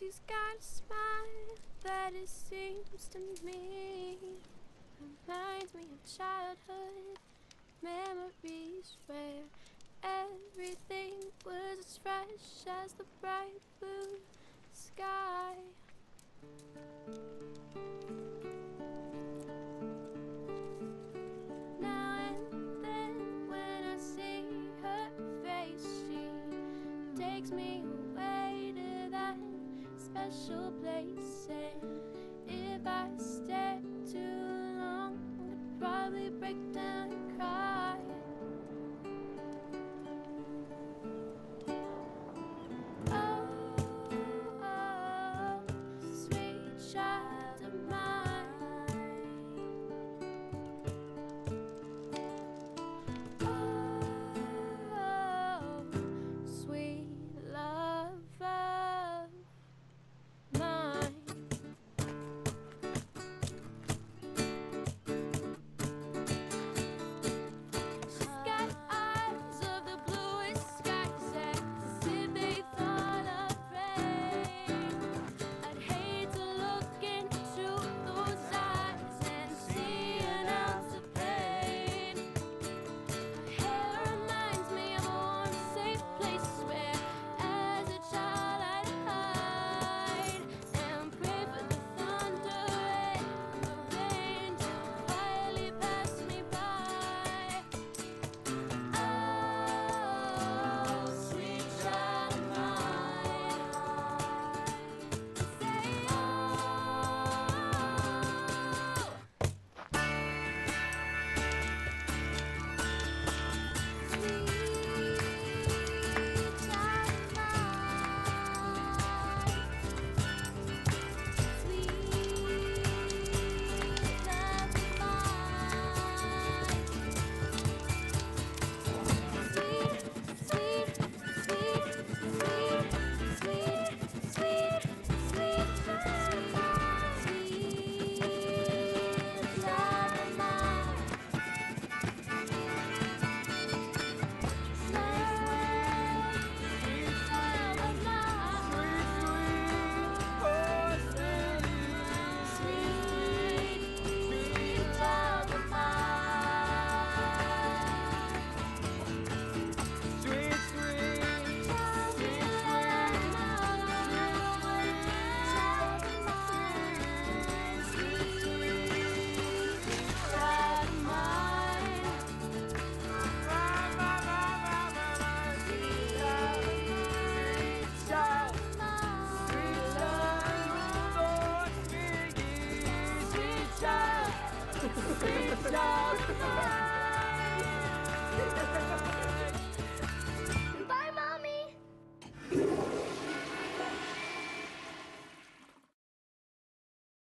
She's got a smile that it seems to me reminds me of childhood memories where everything was as fresh as the bright blue sky. Now and then when I see her face, she takes me away to that special place. And if I stare too long, I'd probably break down and cry. Sweet child of mine.